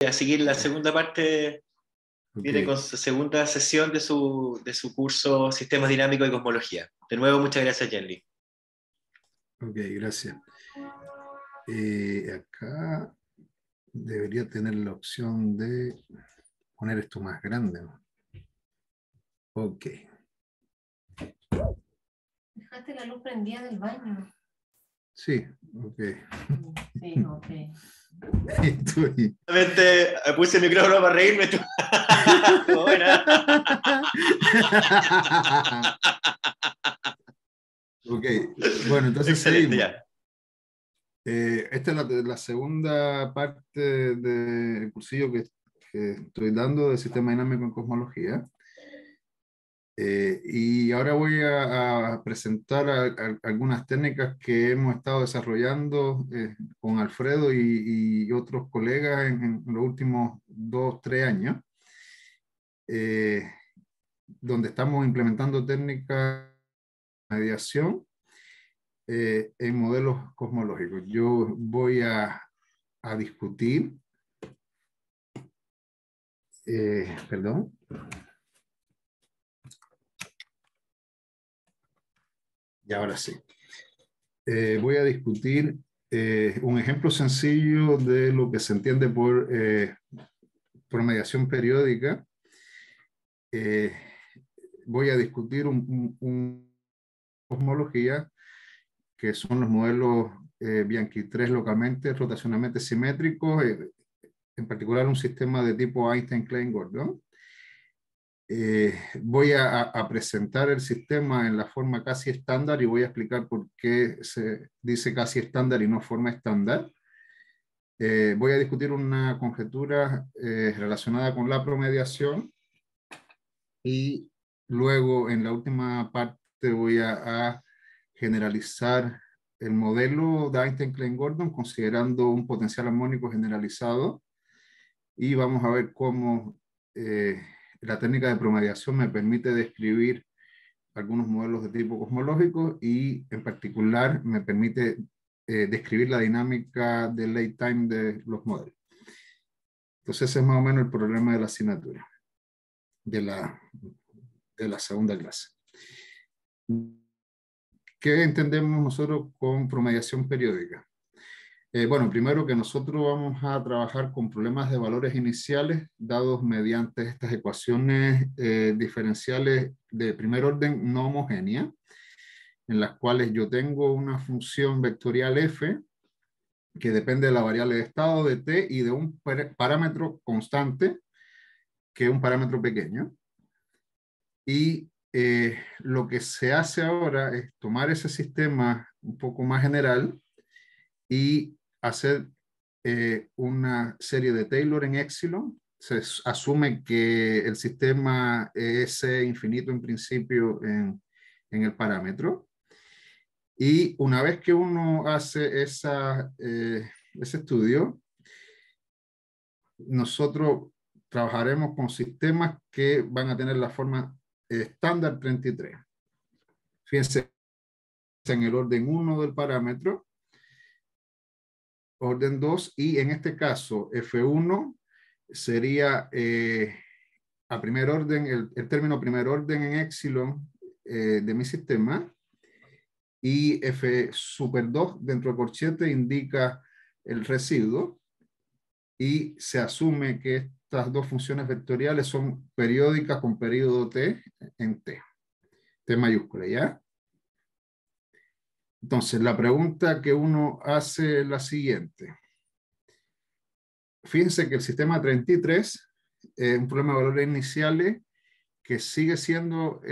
a seguir la segunda parte. Viene Ok, con su segunda sesión de su curso Sistemas Dinámicos y Cosmología. De nuevo, muchas gracias, Jenny. ok, gracias. Acá debería tener la opción de poner esto más grande, ¿no? Ok. Dejaste la luz prendida del baño. Sí, ok. Sí, ok. Estoy. Solamente puse el micrófono para reírme. Buena. Ok, bueno, entonces Excelente, seguimos. ya. Esta es la segunda parte del cursillo que estoy dando de Sistema Dinámico en Cosmología. Y ahora voy a presentar algunas técnicas que hemos estado desarrollando con Alfredo y otros colegas en los últimos 2, 3 años, eh, donde estamos implementando técnicas de mediación en modelos cosmológicos. Yo voy a discutir, perdón, y ahora sí. Voy a discutir un ejemplo sencillo de lo que se entiende por mediación periódica. Eh, Voy a discutir un cosmología que son los modelos Bianchi 3 localmente, rotacionalmente simétricos, en particular un sistema de tipo Einstein-Klein-Gordon. Voy a presentar el sistema en la forma casi estándar y voy a explicar por qué se dice casi estándar y no forma estándar. Voy a discutir una conjetura relacionada con la promediación y luego en la última parte voy a generalizar el modelo de Einstein-Klein-Gordon considerando un potencial armónico generalizado y vamos a ver cómo la técnica de promediación me permite describir algunos modelos de tipo cosmológico y en particular me permite describir la dinámica del late time de los modelos. Entonces ese es más o menos el problema de la asignatura, de la segunda clase. ¿Qué entendemos nosotros con promediación periódica? Bueno, primero que nosotros vamos a trabajar con problemas de valores iniciales dados mediante estas ecuaciones diferenciales de primer orden no homogéneas, en las cuales yo tengo una función vectorial f que depende de la variable de estado de t y de un parámetro constante, que es un parámetro pequeño. Y lo que se hace ahora es tomar ese sistema un poco más general y hacer una serie de Taylor en Epsilon. Se asume que el sistema es infinito en principio en el parámetro. Y una vez que uno hace ese estudio, nosotros trabajaremos con sistemas que van a tener la forma estándar 33. Fíjense en el orden 1 del parámetro, orden 2, y en este caso F1 sería a primer orden, el término primer orden en Epsilon de mi sistema, y F super 2 dentro de corchete indica el residuo, y se asume que estas dos funciones vectoriales son periódicas con periodo t en t mayúscula, ¿ya? Entonces, la pregunta que uno hace es la siguiente. Fíjense que el sistema 33 es un problema de valores iniciales que sigue siendo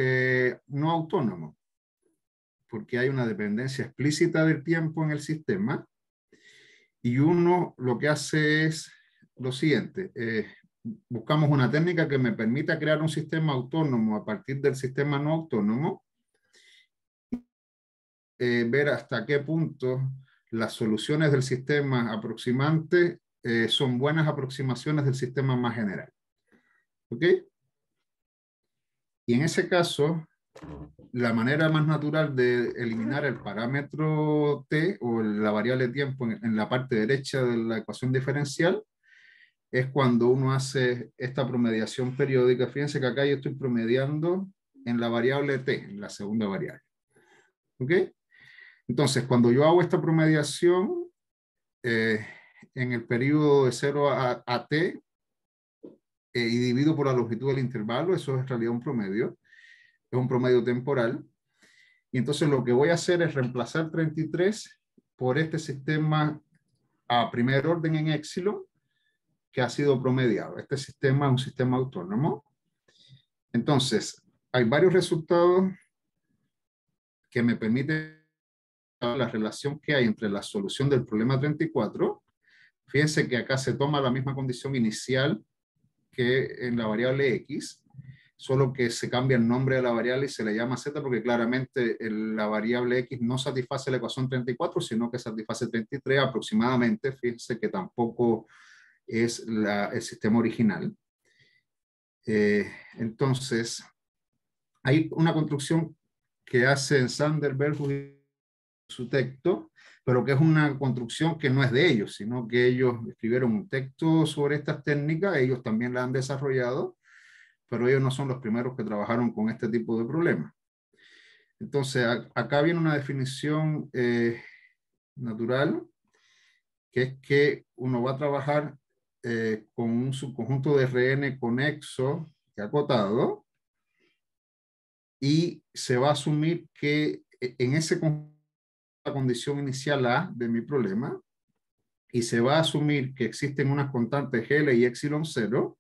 no autónomo, porque hay una dependencia explícita del tiempo en el sistema, y uno lo que hace es lo siguiente. Buscamos una técnica que me permita crear un sistema autónomo a partir del sistema no autónomo, ver hasta qué punto las soluciones del sistema aproximante son buenas aproximaciones del sistema más general. ¿Ok? Y en ese caso, la manera más natural de eliminar el parámetro t o la variable tiempo en la parte derecha de la ecuación diferencial es cuando uno hace esta promediación periódica. Fíjense que acá yo estoy promediando en la variable t, en la segunda variable. ¿Ok? Entonces, cuando yo hago esta promediación en el periodo de 0 a t y divido por la longitud del intervalo, eso es en realidad un promedio, es un promedio temporal. Y entonces lo que voy a hacer es reemplazar 33 por este sistema a primer orden en épsilon que ha sido promediado. Este sistema es un sistema autónomo. Entonces, hay varios resultados que me permiten la relación que hay entre la solución del problema 34. Fíjense que acá se toma la misma condición inicial que en la variable x, solo que se cambia el nombre de la variable y se le llama z porque claramente la variable x no satisface la ecuación 34, sino que satisface 33 aproximadamente. Fíjense que tampoco es el sistema original. Entonces, hay una construcción que hace Sander, Verhulst y su texto, pero que es una construcción que no es de ellos, sino que ellos escribieron un texto sobre estas técnicas, ellos también la han desarrollado, pero ellos no son los primeros que trabajaron con este tipo de problemas. Entonces, acá viene una definición natural, que es que uno va a trabajar con un subconjunto de Rn conexo y acotado, y se va a asumir que en ese conjunto la condición inicial A de mi problema, y se va a asumir que existen unas constantes Gl y epsilon 0,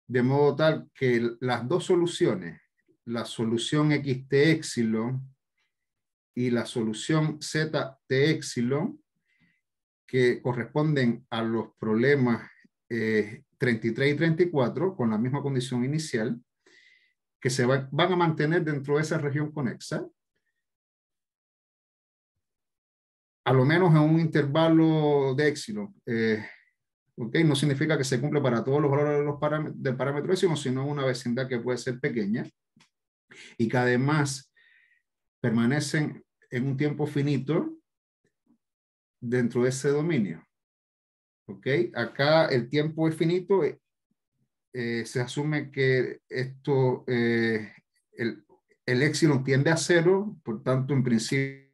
de modo tal que las dos soluciones, la solución xt epsilon y la solución zt epsilon, que corresponden a los problemas 33 y 34 con la misma condición inicial, que se van a mantener dentro de esa región conexa, a lo menos en un intervalo de epsilon. ¿Okay? No significa que se cumple para todos los valores de del parámetro epsilon, sino una vecindad que puede ser pequeña y que además permanecen en un tiempo finito dentro de ese dominio. ¿Okay? Acá el tiempo es finito, se asume que esto, el epsilon tiende a cero, por tanto, en principio,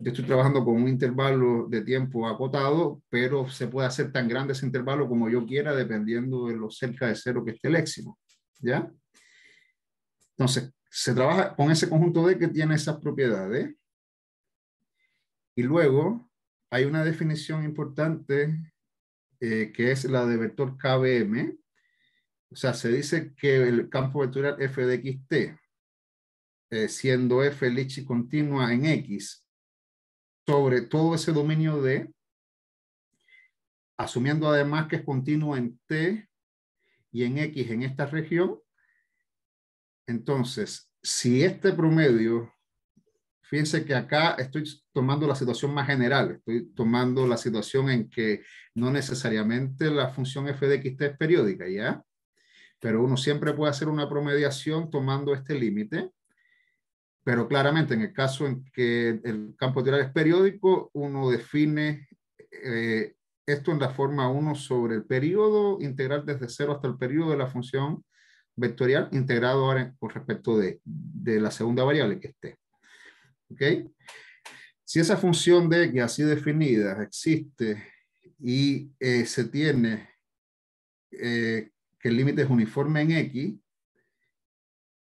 yo estoy trabajando con un intervalo de tiempo acotado, pero se puede hacer tan grande ese intervalo como yo quiera, dependiendo de lo cerca de cero que esté el epsilon. ¿Ya? Entonces, se trabaja con ese conjunto D que tiene esas propiedades. Y luego hay una definición importante que es la de vector KBM. O sea, se dice que el campo vectorial f de xt, siendo f Lichy continua en x, sobre todo ese dominio D, asumiendo además que es continuo en t y en x en esta región. Entonces, si este promedio, fíjense que acá estoy tomando la situación más general, estoy tomando la situación en que no necesariamente la función f de xt es periódica, ¿ya? Pero uno siempre puede hacer una promediación tomando este límite. Pero claramente en el caso en que el campo vectorial es periódico, uno define esto en la forma 1 sobre el periodo integral desde 0 hasta el periodo de la función vectorial integrado ahora con respecto de la segunda variable que esté. ¿Ok? Si esa función de x así definida existe y se tiene que el límite es uniforme en x,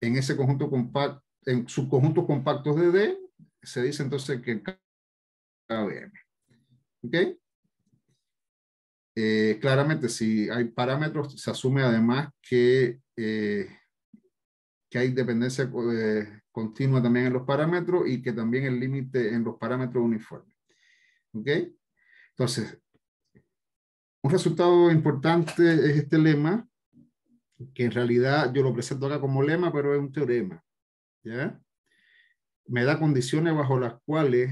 en ese conjunto compacto, en subconjuntos compactos de D, se dice entonces que KBM. ¿Ok? Claramente, si hay parámetros, se asume además que hay dependencia continua también en los parámetros y que también el límite en los parámetros uniformes. ¿Ok? Entonces, un resultado importante es este lema, que en realidad yo lo presento acá como lema, pero es un teorema. ¿Ya? Me da condiciones bajo las cuales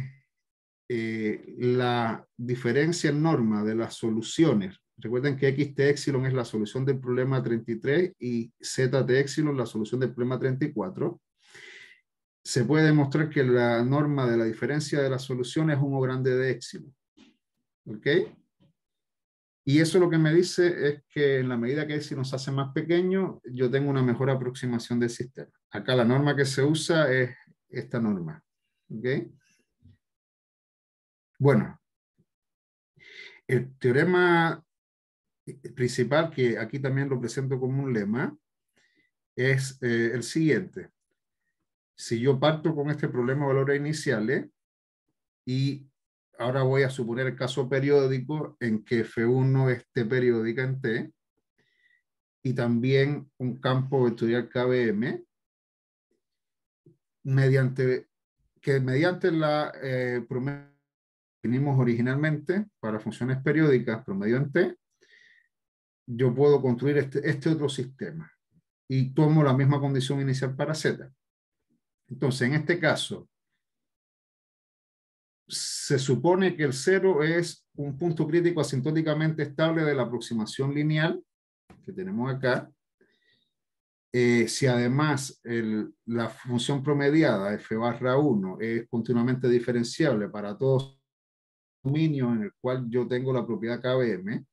la diferencia en norma de las soluciones, recuerden que xt epsilon es la solución del problema 33 y zt epsilon la solución del problema 34, se puede demostrar que la norma de la diferencia de las soluciones es 1 grande de epsilon. ¿Ok? Y eso lo que me dice es que en la medida que si nos hace más pequeño, yo tengo una mejor aproximación del sistema. Acá la norma que se usa es esta norma. ¿Ok? Bueno, el teorema principal, que aquí también lo presento como un lema, es el siguiente. Si yo parto con este problema de valores iniciales y ahora voy a suponer el caso periódico en que F1 esté periódica en T y también un campo vectorial KVM mediante la promedio que definimos originalmente para funciones periódicas promedio en T, yo puedo construir este otro sistema y tomo la misma condición inicial para Z. Entonces, en este caso, se supone que el cero es un punto crítico asintóticamente estable de la aproximación lineal que tenemos acá. Si además la función promediada f barra 1 es continuamente diferenciable para todos los dominios en el cual yo tengo la propiedad KVM,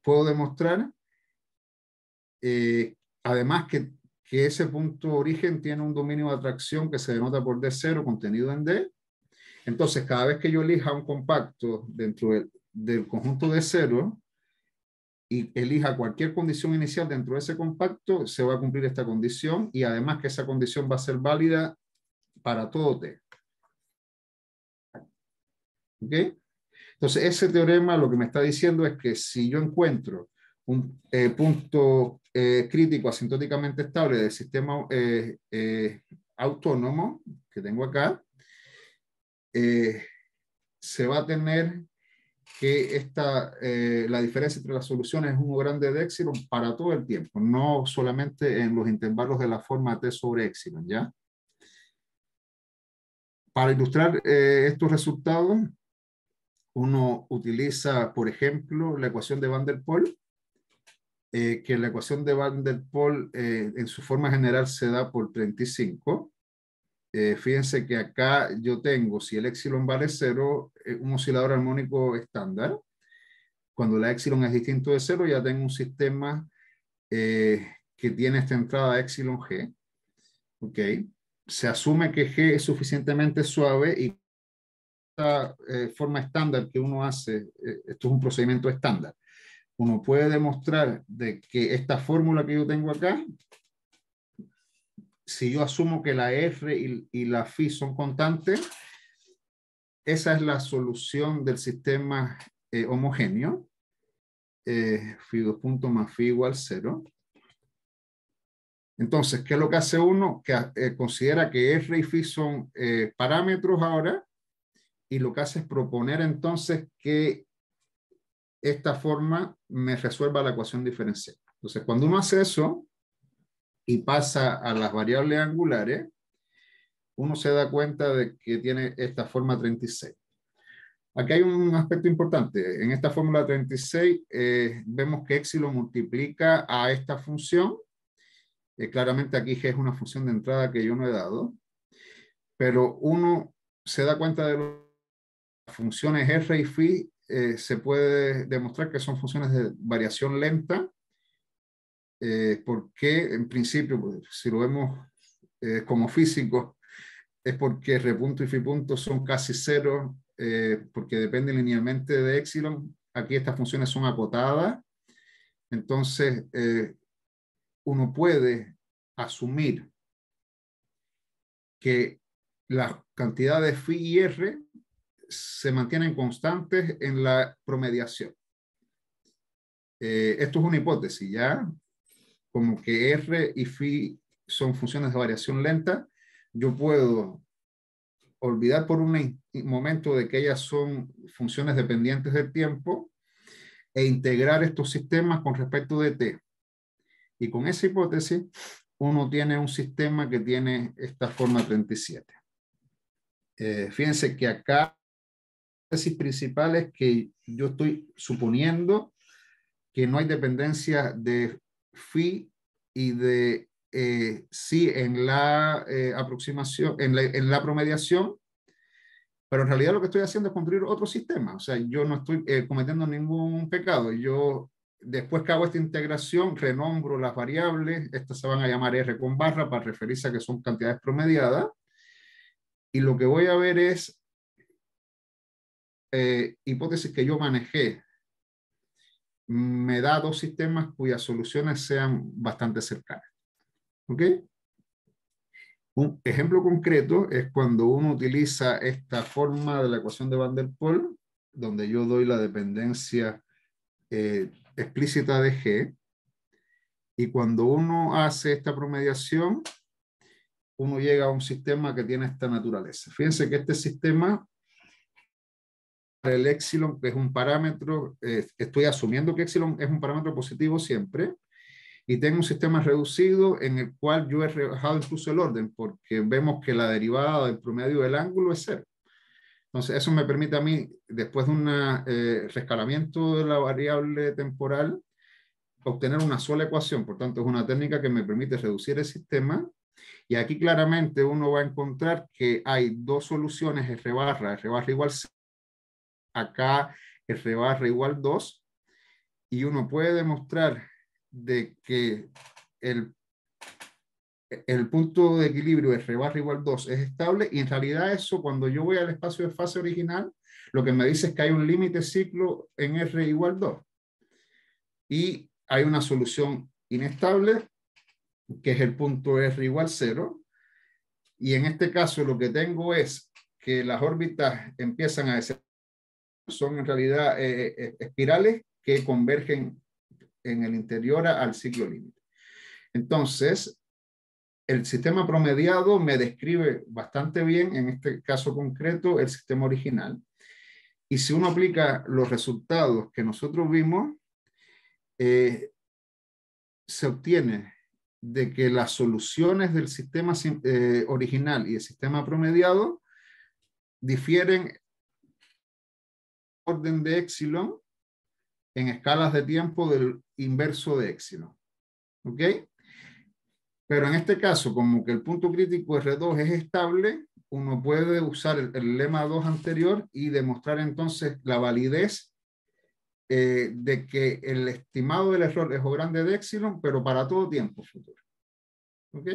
puedo demostrar además que ese punto origen tiene un dominio de atracción que se denota por D0 contenido en D. Entonces, cada vez que yo elija un compacto dentro del conjunto D0 y elija cualquier condición inicial dentro de ese compacto, se va a cumplir esta condición y además que esa condición va a ser válida para todo T. ¿Ok? Entonces, ese teorema lo que me está diciendo es que si yo encuentro un punto crítico asintóticamente estable del sistema autónomo que tengo acá, se va a tener que la diferencia entre las soluciones es 1 grande de epsilon para todo el tiempo, no solamente en los intervalos de la forma T sobre epsilon, ¿ya? Para ilustrar estos resultados, uno utiliza, por ejemplo, la ecuación de Van der Pol, que la ecuación de Van der Pol en su forma general se da por 35. Fíjense que acá yo tengo, si el epsilon vale 0, un oscilador armónico estándar. Cuando la epsilon es distinto de 0, ya tengo un sistema que tiene esta entrada epsilon G. ¿Ok? Se asume que G es suficientemente suave y esta forma estándar que uno hace, esto es un procedimiento estándar, uno puede demostrar de que esta fórmula que yo tengo acá, si yo asumo que la R y la phi son constantes, esa es la solución del sistema homogéneo, phi 2 puntos más phi igual 0. Entonces, ¿qué es lo que hace uno? Que considera que R y phi son parámetros ahora, y lo que hace es proponer entonces que esta forma me resuelva la ecuación diferencial. Entonces, cuando uno hace eso y pasa a las variables angulares, uno se da cuenta de que tiene esta forma 36. Aquí hay un aspecto importante. En esta fórmula 36 vemos que epsilon multiplica a esta función. Claramente aquí G es una función de entrada que yo no he dado, pero uno se da cuenta de las funciones R y phi. Se puede demostrar que son funciones de variación lenta, porque en principio, pues, si lo vemos como físicos, es porque R punto y phi punto son casi cero, porque dependen linealmente de epsilon. Aquí estas funciones son acotadas, entonces uno puede asumir que las cantidades phi y R se mantienen constantes en la promediación. Esto es una hipótesis, ¿ya? Como que R y phi son funciones de variación lenta, yo puedo olvidar por un momento de que ellas son funciones dependientes del tiempo e integrar estos sistemas con respecto de t. Y con esa hipótesis, uno tiene un sistema que tiene esta forma 37. Fíjense que acá la hipótesis principal es que yo estoy suponiendo que no hay dependencia de phi y de psi en la aproximación, en la promediación, pero en realidad lo que estoy haciendo es construir otro sistema. O sea, yo no estoy cometiendo ningún pecado. Yo, después que hago esta integración, renombro las variables. Estas se van a llamar R con barra para referirse a que son cantidades promediadas. Y lo que voy a ver es hipótesis que yo manejé. Me da dos sistemas cuyas soluciones sean bastante cercanas. ¿Ok? Un ejemplo concreto es cuando uno utiliza esta forma de la ecuación de Van der Pol, donde yo doy la dependencia explícita de G, y cuando uno hace esta promediación, uno llega a un sistema que tiene esta naturaleza. Fíjense que este sistema, el epsilon, que es un parámetro, estoy asumiendo que epsilon es un parámetro positivo siempre, y tengo un sistema reducido en el cual yo he rebajado incluso el orden, porque vemos que la derivada del promedio del ángulo es cero. Entonces, eso me permite a mí, después de un reescalamiento de la variable temporal, obtener una sola ecuación. Por tanto, es una técnica que me permite reducir el sistema. Y aquí claramente uno va a encontrar que hay dos soluciones, R barra igual 0, acá R barra igual 2, y uno puede demostrar de que el punto de equilibrio R barra igual 2 es estable, y en realidad eso, cuando yo voy al espacio de fase original, lo que me dice es que hay un límite ciclo en R igual 2. Y hay una solución inestable, que es el punto R igual 0. Y en este caso lo que tengo es que las órbitas empiezan a descender, son en realidad espirales que convergen en el interior al ciclo límite. Entonces, el sistema promediado me describe bastante bien, en este caso concreto, el sistema original. Y si uno aplica los resultados que nosotros vimos, se obtiene de que las soluciones del sistema original y el sistema promediado difieren en orden de epsilon en escalas de tiempo del inverso de epsilon. ¿Ok? Pero en este caso, como que el punto crítico R2 es estable, uno puede usar el lema 2 anterior y demostrar entonces la validez de que el estimado del error es O grande de epsilon, pero para todo tiempo futuro. ¿Ok?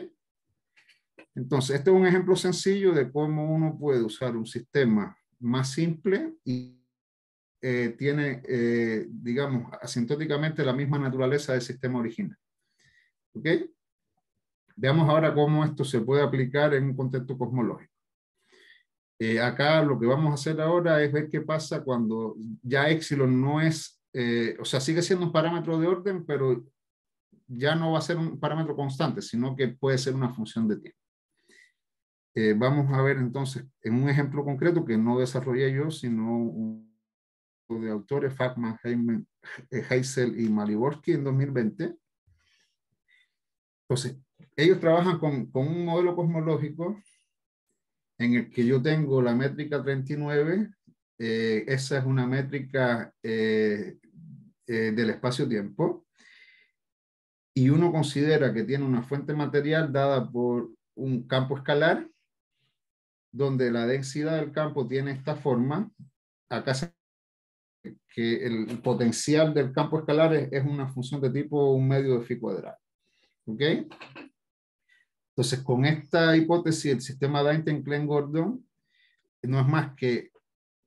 Entonces, este es un ejemplo sencillo de cómo uno puede usar un sistema más simple y tiene, digamos, asintóticamente la misma naturaleza del sistema original. ¿Ok? Veamos ahora cómo esto se puede aplicar en un contexto cosmológico. Acá lo que vamos a hacer ahora es ver qué pasa cuando ya epsilon no es, o sea, sigue siendo un parámetro de orden, pero ya no va a ser un parámetro constante, sino que puede ser una función de tiempo. Vamos a ver entonces en un ejemplo concreto que no desarrollé yo, sino un grupo de autores, Fachman, Heisel y Maliborski en 2020. Entonces, ellos trabajan con un modelo cosmológico en el que yo tengo la métrica 39, esa es una métrica del espacio-tiempo, y uno considera que tiene una fuente material dada por un campo escalar, donde la densidad del campo tiene esta forma. Acá se que el potencial del campo escalar es una función de tipo un medio de phi cuadrado. ¿Ok? Entonces, con esta hipótesis, el sistema de Einstein-Klein-Gordon no es más que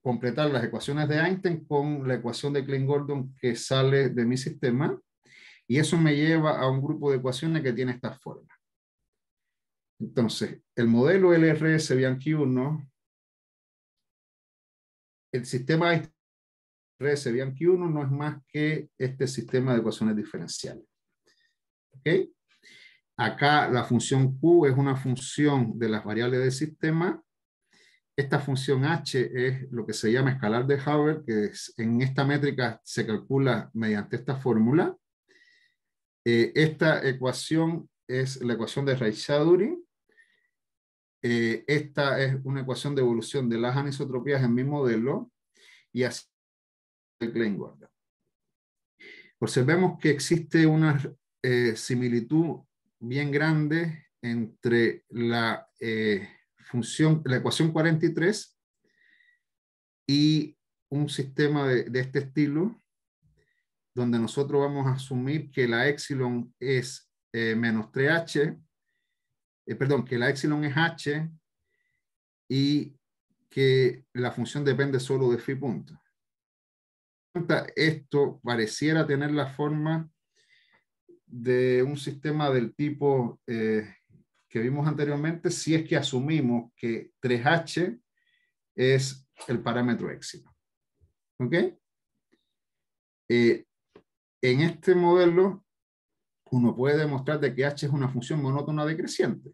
completar las ecuaciones de Einstein con la ecuación de Klein-Gordon que sale de mi sistema, y eso me lleva a un grupo de ecuaciones que tiene esta forma. Entonces, el modelo LRS-Bianchi-1, el sistema LRS-Bianchi-1 no es más que este sistema de ecuaciones diferenciales. ¿Ok? Acá la función Q es una función de las variables del sistema. Esta función H es lo que se llama escalar de Haber, que en esta métrica se calcula mediante esta fórmula. Esta ecuación es la ecuación de Raychaudhuri. Esta es una ecuación de evolución de las anisotropías en mi modelo, y así de Klein-Gordon. Observemos que existe una similitud bien grande entre la ecuación 43 y un sistema de este estilo, donde nosotros vamos a asumir que la epsilon es menos 3h, perdón, que la epsilon es h y que la función depende solo de phi punto. Esto pareciera tener la forma de un sistema del tipo que vimos anteriormente, si es que asumimos que 3h es el parámetro epsilon. ¿Ok? En este modelo, uno puede demostrar de que h es una función monótona decreciente.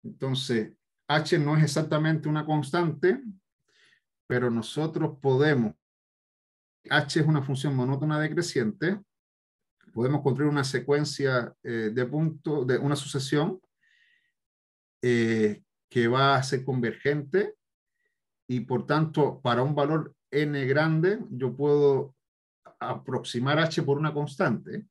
Entonces, h no es exactamente una constante, pero nosotros podemos, h es una función monótona decreciente, podemos construir una secuencia de puntos, de una sucesión que va a ser convergente y por tanto para un valor n grande yo puedo aproximar h por una constante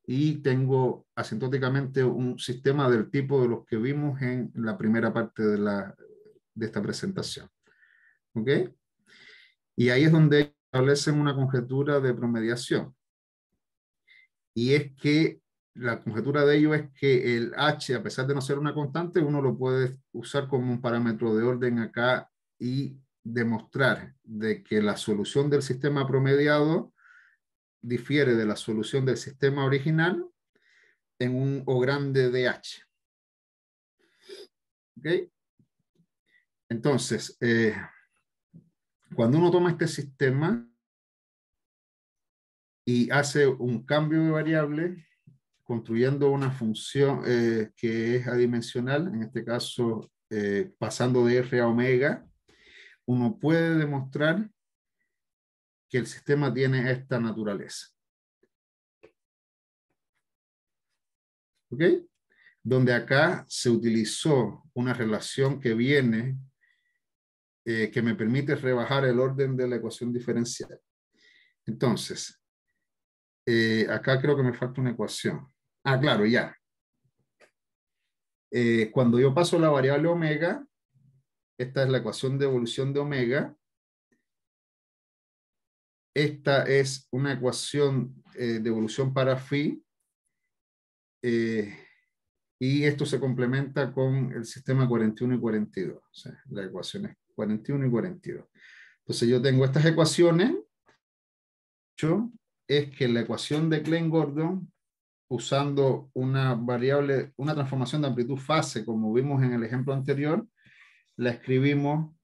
y tengo asintóticamente un sistema del tipo de los que vimos en la primera parte de esta presentación. ¿Ok? Y ahí es donde establecen una conjetura de promediación. Y es que la conjetura de ello es que el h, a pesar de no ser una constante, uno lo puede usar como un parámetro de orden acá y demostrar de que la solución del sistema promediado difiere de la solución del sistema original en un O grande de h. ¿Ok? Entonces, cuando uno toma este sistema y hace un cambio de variable, construyendo una función que es adimensional, en este caso pasando de R a omega, uno puede demostrar que el sistema tiene esta naturaleza. ¿Ok? Donde acá se utilizó una relación que viene, que me permite rebajar el orden de la ecuación diferencial. Entonces, acá creo que me falta una ecuación. Ah, claro, ya. Cuando yo paso la variable omega, esta es la ecuación de evolución de omega. Esta es una ecuación de evolución para phi. Y esto se complementa con el sistema 41 y 42. O sea, la ecuación es 41 y 42. Entonces yo tengo estas ecuaciones. Es que la ecuación de Klein-Gordon, usando una variable, una transformación de amplitud fase, como vimos en el ejemplo anterior, la escribimos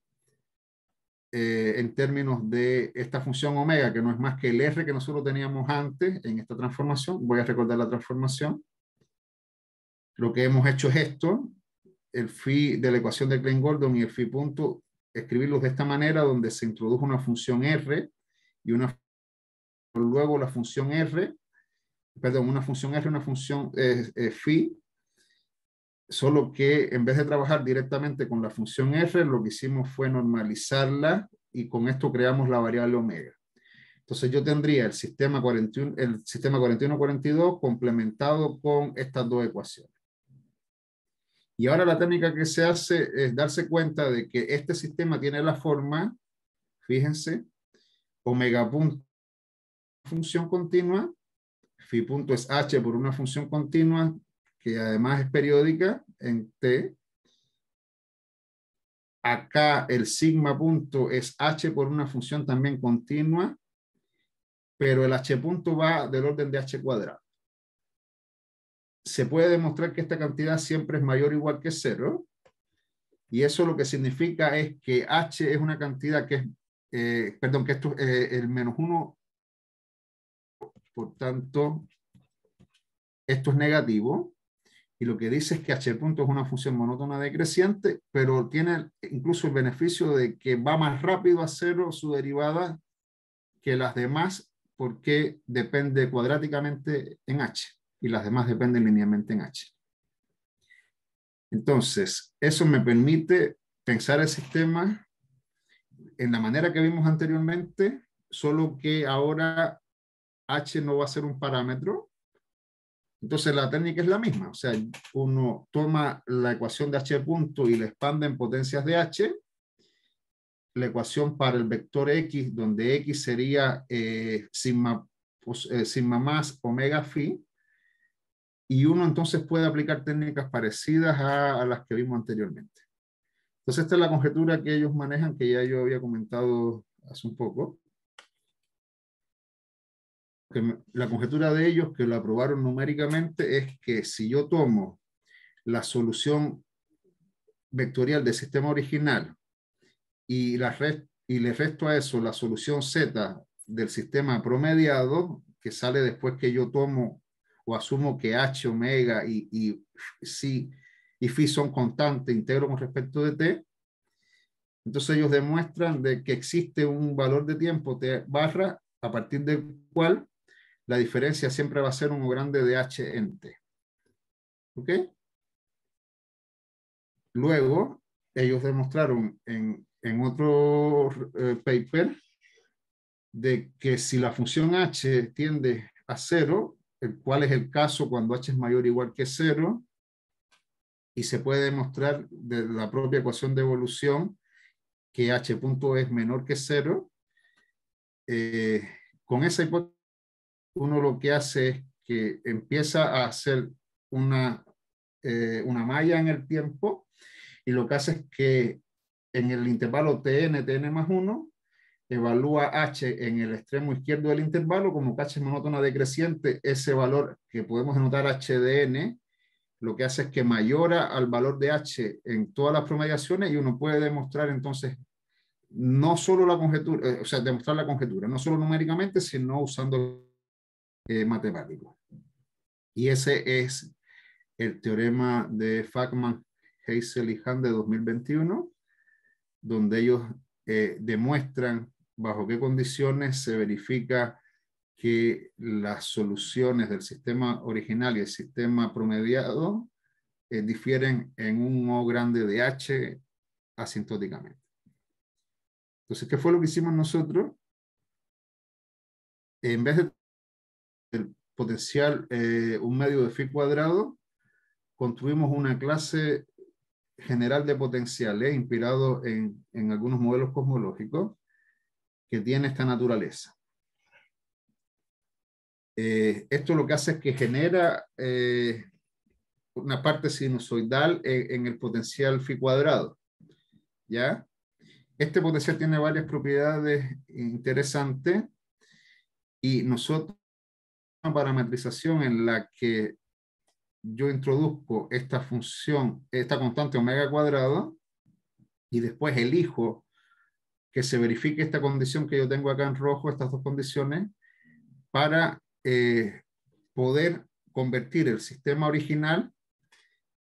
en términos de esta función omega, que no es más que el R que nosotros teníamos antes en esta transformación. Voy a recordar la transformación. Lo que hemos hecho es esto, el phi de la ecuación de Klein-Gordon y el phi punto, escribirlos de esta manera, donde se introdujo una función R y luego la función R, perdón, una función R, una función phi, solo que en vez de trabajar directamente con la función R, lo que hicimos fue normalizarla y con esto creamos la variable omega. Entonces yo tendría el sistema 41-42 complementado con estas dos ecuaciones. Y ahora la técnica que se hace es darse cuenta de que este sistema tiene la forma, fíjense, omega punto función continua, phi punto es h por una función continua que además es periódica en t. Acá el sigma punto es h por una función también continua, pero el h punto va del orden de h cuadrado. Se puede demostrar que esta cantidad siempre es mayor o igual que 0, y eso lo que significa es que h es una cantidad que es, perdón, que esto el menos 1, por tanto, esto es negativo, y lo que dice es que h punto es una función monótona decreciente, pero tiene incluso el beneficio de que va más rápido a 0 su derivada que las demás, porque depende cuadráticamente en h, y las demás dependen linealmente en h. Entonces, eso me permite pensar el sistema en la manera que vimos anteriormente, solo que ahora h no va a ser un parámetro. Entonces la técnica es la misma, o sea, uno toma la ecuación de h punto y la expande en potencias de h, la ecuación para el vector X, donde X sería sigma más omega phi, y uno entonces puede aplicar técnicas parecidas a las que vimos anteriormente. Entonces esta es la conjetura que ellos manejan, que ya yo había comentado hace un poco. La conjetura de ellos, que lo aprobaron numéricamente, es que si yo tomo la solución vectorial del sistema original y le resto a eso la solución Z del sistema promediado, que sale después que yo tomo o asumo que H, omega y phi son constantes, integro con respecto de t, entonces ellos demuestran de que existe un valor de tiempo t barra, a partir del cual la diferencia siempre va a ser 1 grande de H en t. ¿Ok? Luego, ellos demostraron en otro paper de que si la función H tiende a 0, el cual es el caso cuando H es mayor o igual que 0, y se puede demostrar de la propia ecuación de evolución que H punto es menor que 0, con esa hipótesis uno lo que hace es que empieza a hacer una malla en el tiempo, y lo que hace es que en el intervalo tn más 1, evalúa H en el extremo izquierdo del intervalo, como que H es monótona decreciente, ese valor que podemos denotar H de n, lo que hace es que mayora al valor de H en todas las promediaciones, y uno puede demostrar entonces no solo la conjetura, o sea, demostrar la conjetura, no solo numéricamente, sino usando matemáticos. Y ese es el teorema de Fachman, Hazel y Hahn de 2021, donde ellos demuestran bajo qué condiciones se verifica que las soluciones del sistema original y el sistema promediado difieren en un O grande de H asintóticamente. Entonces, ¿qué fue lo que hicimos nosotros? En vez de el potencial un medio de phi cuadrado, construimos una clase general de potenciales inspirado en algunos modelos cosmológicos que tiene esta naturaleza. Esto lo que hace es que genera una parte sinusoidal en el potencial phi cuadrado. ¿Ya? Este potencial tiene varias propiedades interesantes, y nosotros una parametrización en la que yo introduzco esta función, esta constante omega cuadrado, y después elijo que se verifique esta condición que yo tengo acá en rojo, estas dos condiciones, para poder convertir el sistema original,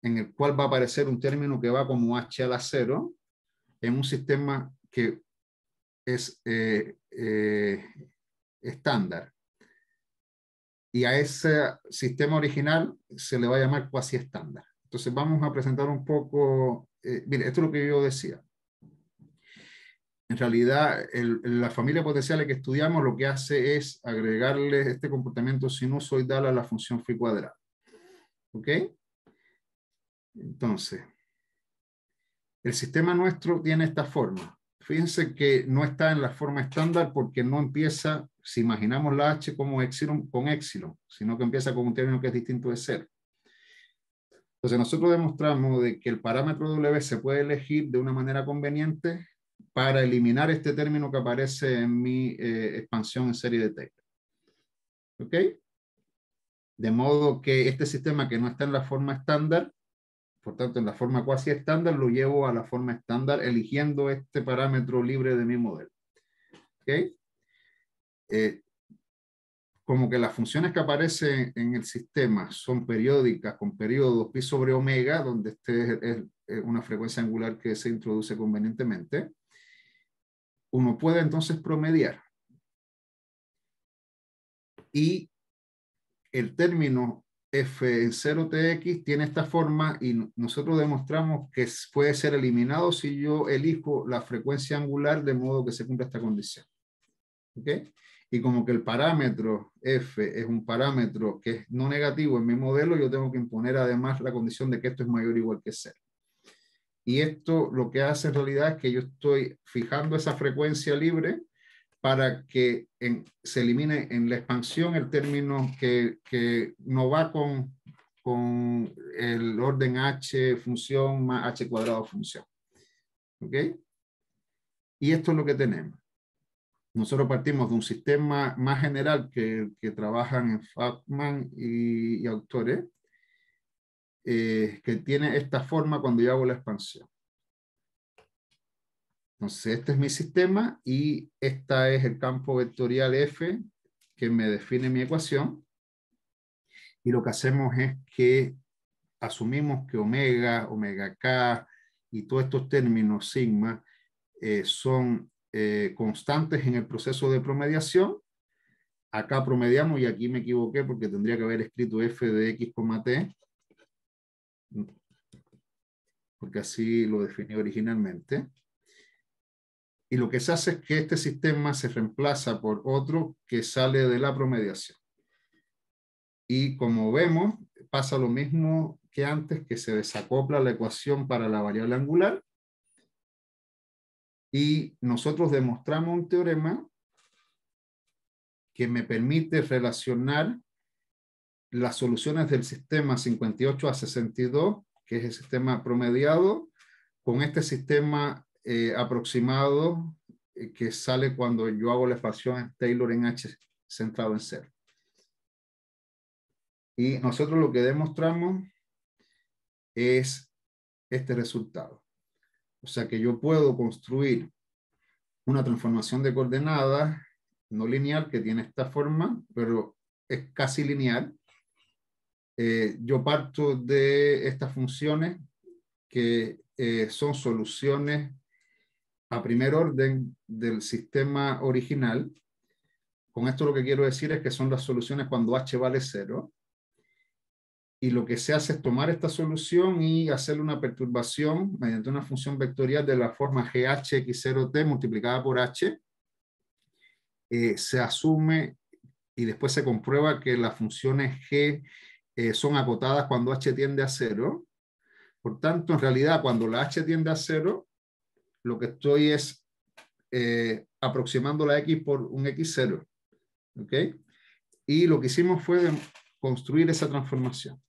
en el cual va a aparecer un término que va como H a la 0, en un sistema que es estándar. Y a ese sistema original se le va a llamar cuasi estándar. Entonces vamos a presentar un poco, mire, esto es lo que yo decía. En realidad, la familia potenciales que estudiamos lo que hace es agregarle este comportamiento sinusoidal a la función phi cuadrada. ¿Ok? Entonces, el sistema nuestro tiene esta forma. Fíjense que no está en la forma estándar porque no empieza, si imaginamos la H como epsilon, con epsilon, sino que empieza con un término que es distinto de 0. Entonces nosotros demostramos de que el parámetro W se puede elegir de una manera conveniente para eliminar este término que aparece en mi expansión en serie de Taylor. ¿Ok? De modo que este sistema que no está en la forma estándar, por tanto en la forma cuasi estándar, lo llevo a la forma estándar eligiendo este parámetro libre de mi modelo. ¿Ok? Como que las funciones que aparecen en el sistema son periódicas con periodos pi sobre omega, donde este es una frecuencia angular que se introduce convenientemente, uno puede entonces promediar. Y el término f en 0tx tiene esta forma, y nosotros demostramos que puede ser eliminado si yo elijo la frecuencia angular de modo que se cumpla esta condición. ¿Ok? Y como que el parámetro f es un parámetro que es no negativo en mi modelo, yo tengo que imponer además la condición de que esto es mayor o igual que 0. Y esto lo que hace en realidad es que yo estoy fijando esa frecuencia libre para que se elimine en la expansión el término que no va con el orden h función más h cuadrado función. ¿Ok? Y esto es lo que tenemos. Nosotros partimos de un sistema más general que trabajan en Fachman y autores, que tiene esta forma cuando yo hago la expansión. Entonces, este es mi sistema y este es el campo vectorial F que me define mi ecuación. Y lo que hacemos es que asumimos que omega, omega k y todos estos términos sigma son constantes en el proceso de promediación. Acá promediamos y aquí me equivoqué porque tendría que haber escrito f de x, t, porque así lo definí originalmente. Y lo que se hace es que este sistema se reemplaza por otro que sale de la promediación. Y como vemos, pasa lo mismo que antes, que se desacopla la ecuación para la variable angular. Y nosotros demostramos un teorema que me permite relacionar las soluciones del sistema 58 a 62, que es el sistema promediado, con este sistema aproximado que sale cuando yo hago la expansión Taylor en H centrado en 0. Y nosotros lo que demostramos es este resultado. O sea que yo puedo construir una transformación de coordenadas no lineal que tiene esta forma, pero es casi lineal. Yo parto de estas funciones que son soluciones a primer orden del sistema original. Con esto lo que quiero decir es que son las soluciones cuando h vale 0. Y lo que se hace es tomar esta solución y hacerle una perturbación mediante una función vectorial de la forma GHX0T multiplicada por h. Se asume y después se comprueba que las funciones G son acotadas cuando h tiende a 0. Por tanto, en realidad, cuando la h tiende a 0, lo que estoy es aproximando la x por un x0. ¿Ok? Y lo que hicimos fue construir esa transformación.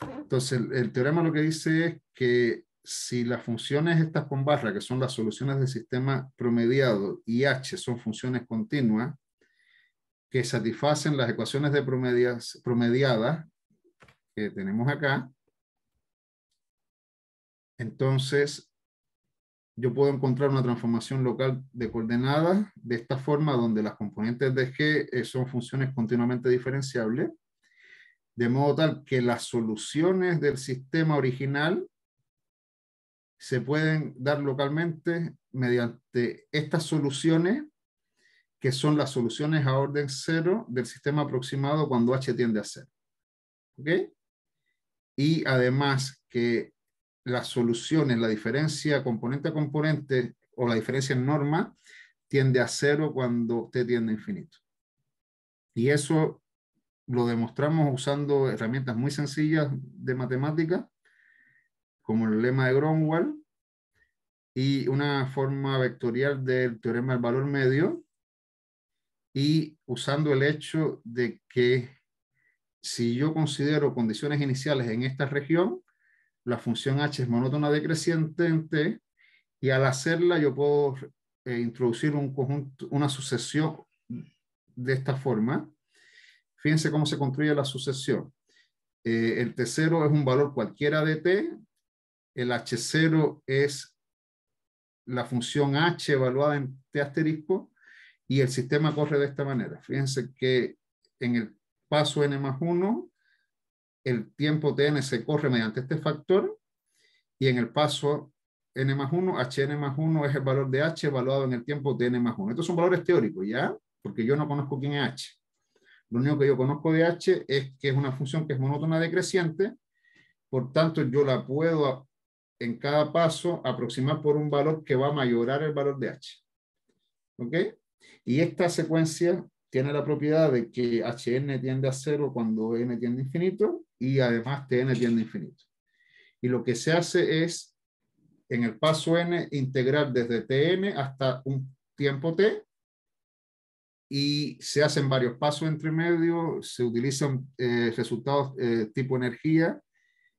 Entonces, el teorema lo que dice es que si las funciones estas con barra, que son las soluciones del sistema promediado, y h son funciones continuas, que satisfacen las ecuaciones de promediadas que tenemos acá, entonces yo puedo encontrar una transformación local de coordenadas de esta forma, donde las componentes de G son funciones continuamente diferenciables, de modo tal que las soluciones del sistema original se pueden dar localmente mediante estas soluciones, que son las soluciones a orden 0 del sistema aproximado cuando h tiende a 0. ¿Ok? Y además que las soluciones, la diferencia componente a componente o la diferencia en norma, tiende a 0 cuando t tiende a infinito. Y eso lo demostramos usando herramientas muy sencillas de matemática, como el lema de Gromwall y una forma vectorial del teorema del valor medio, y usando el hecho de que si yo considero condiciones iniciales en esta región, la función h es monótona decreciente en t, y al hacerla yo puedo introducir un conjunto, una sucesión de esta forma. Fíjense cómo se construye la sucesión. El T0 es un valor cualquiera de t, el H0 es la función h evaluada en t asterisco, y el sistema corre de esta manera. Fíjense que en el paso n más 1, el tiempo tn se corre mediante este factor, y en el paso n más 1, hn más 1 es el valor de h evaluado en el tiempo tn más 1. Estos son valores teóricos, ¿ya? Porque yo no conozco quién es h. Lo único que yo conozco de h es que es una función que es monótona decreciente, por tanto yo la puedo en cada paso aproximar por un valor que va a mayorar el valor de h. ¿Ok? Y esta secuencia tiene la propiedad de que hn tiende a 0 cuando n tiende a infinito, y además tn tiende a infinito. Y lo que se hace es en el paso n integrar desde Tn hasta un tiempo t, y se hacen varios pasos entre medio, se utilizan resultados tipo energía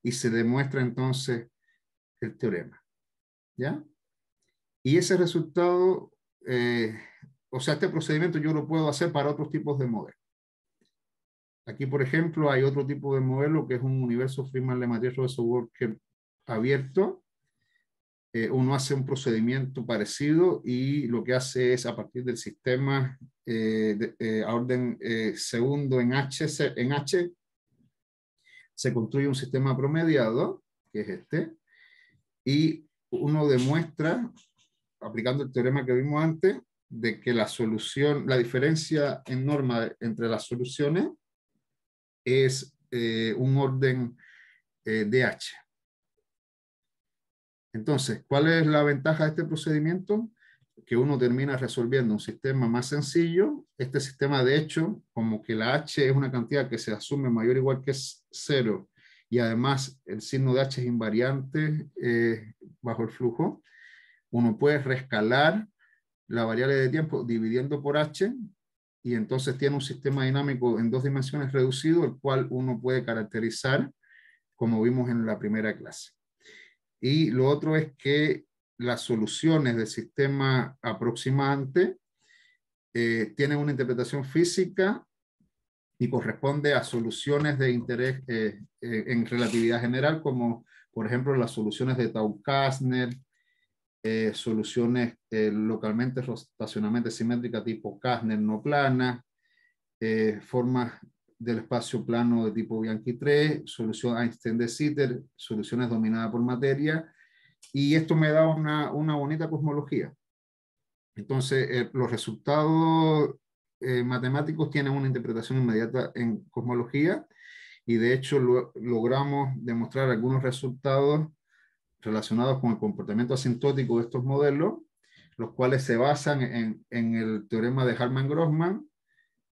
y se demuestra entonces el teorema. ¿Ya? Y ese resultado, o sea, este procedimiento yo lo puedo hacer para otros tipos de modelos. Aquí, por ejemplo, hay otro tipo de modelo que es un universo Freeman-Lemaître Worker abierto. Uno hace un procedimiento parecido y lo que hace es, a partir del sistema a orden segundo en H, se construye un sistema promediado, que es este, y uno demuestra, aplicando el teorema que vimos antes, de que la solución, la diferencia en norma entre las soluciones es un orden DH. Entonces, ¿cuál es la ventaja de este procedimiento? Que uno termina resolviendo un sistema más sencillo. Este sistema, de hecho, como que la H es una cantidad que se asume mayor o igual que 0, y además el signo de H es invariante bajo el flujo, uno puede reescalar la variable de tiempo dividiendo por H, y entonces tiene un sistema dinámico en 2 dimensiones reducido, el cual uno puede caracterizar como vimos en la primera clase. Y lo otro es que las soluciones del sistema aproximante tienen una interpretación física y corresponde a soluciones de interés en relatividad general, como por ejemplo las soluciones de Tau-Kastner, soluciones localmente rotacionalmente simétricas tipo Kastner no plana, formas del espacio plano de tipo Bianchi 3, solución Einstein de Sitter, soluciones dominadas por materia, y esto me da una bonita cosmología. Entonces, los resultados matemáticos tienen una interpretación inmediata en cosmología, y de hecho logramos demostrar algunos resultados relacionados con el comportamiento asintótico de estos modelos, los cuales se basan en el teorema de Harman-Grossman,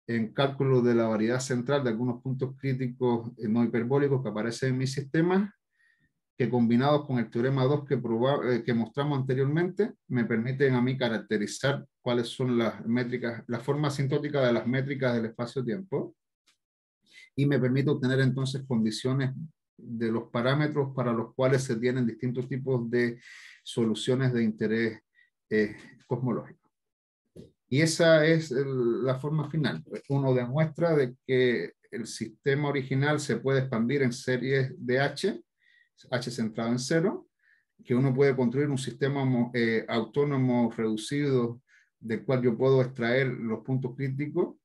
en cálculo de la variedad central de algunos puntos críticos no hiperbólicos que aparecen en mi sistema, que combinados con el teorema 2 que mostramos anteriormente, me permiten a mí caracterizar cuáles son las métricas, la forma asintótica de las métricas del espacio-tiempo, y me permite obtener entonces condiciones de los parámetros para los cuales se tienen distintos tipos de soluciones de interés cosmológico. Y esa es la forma final. Uno demuestra de que el sistema original se puede expandir en series de H centrado en 0, que uno puede construir un sistema autónomo reducido del cual yo puedo extraer los puntos críticos,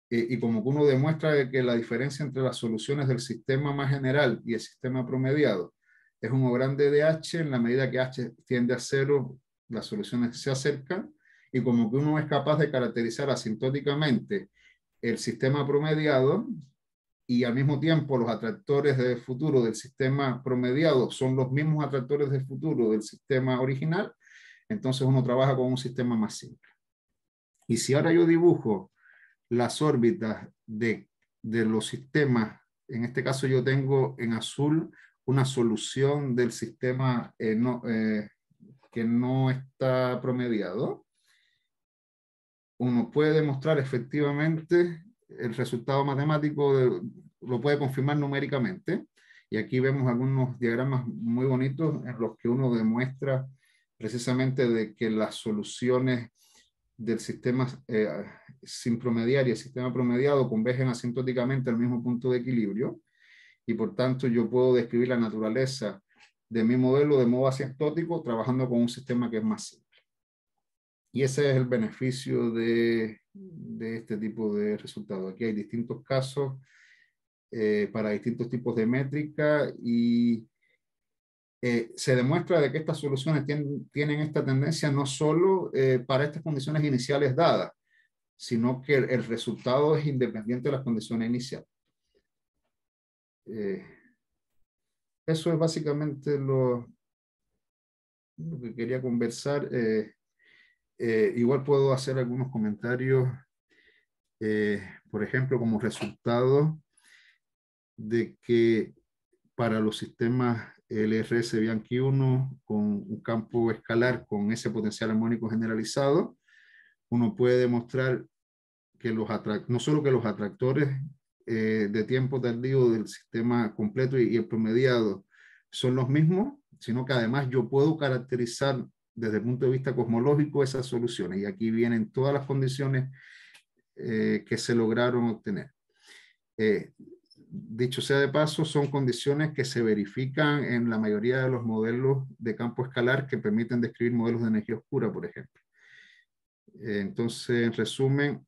y como que uno demuestra de que la diferencia entre las soluciones del sistema más general y el sistema promediado es un O grande de H. En la medida que H tiende a 0, las soluciones se acercan, y como que uno es capaz de caracterizar asintóticamente el sistema promediado, y al mismo tiempo los atractores de futuro del sistema promediado son los mismos atractores de futuro del sistema original, entonces uno trabaja con un sistema más simple. Y si ahora yo dibujo las órbitas de los sistemas, en este caso yo tengo en azul una solución del sistema que no está promediado, uno puede demostrar efectivamente el resultado matemático, lo puede confirmar numéricamente, y aquí vemos algunos diagramas muy bonitos en los que uno demuestra precisamente de que las soluciones del sistema sin promediar y el sistema promediado convergen asintóticamente al mismo punto de equilibrio, y por tanto yo puedo describir la naturaleza de mi modelo de modo asintótico trabajando con un sistema que es más simple. Y ese es el beneficio de este tipo de resultados. Aquí hay distintos casos para distintos tipos de métrica, y se demuestra de que estas soluciones tienen esta tendencia no solo para estas condiciones iniciales dadas, sino que el resultado es independiente de las condiciones iniciales. Eso es básicamente lo que quería conversar. Igual puedo hacer algunos comentarios, por ejemplo, como resultado de que para los sistemas LRS Bianchi 1 con un campo escalar con ese potencial armónico generalizado, uno puede demostrar que no solo que los atractores de tiempo tardío del sistema completo y el promediado son los mismos, sino que además yo puedo caracterizar desde el punto de vista cosmológico esas soluciones. Y aquí vienen todas las condiciones que se lograron obtener. Dicho sea de paso, son condiciones que se verifican en la mayoría de los modelos de campo escalar que permiten describir modelos de energía oscura, por ejemplo. Entonces, en resumen,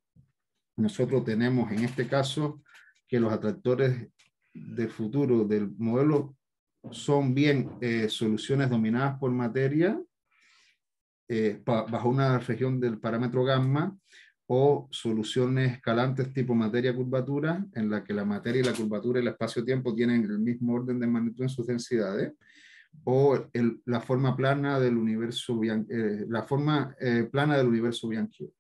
nosotros tenemos en este caso que los atractores del futuro del modelo son bien soluciones dominadas por materia bajo una región del parámetro gamma, o soluciones escalantes tipo materia-curvatura, en la que la materia y la curvatura y el espacio-tiempo tienen el mismo orden de magnitud en sus densidades, o la forma plana del universo Bianchi.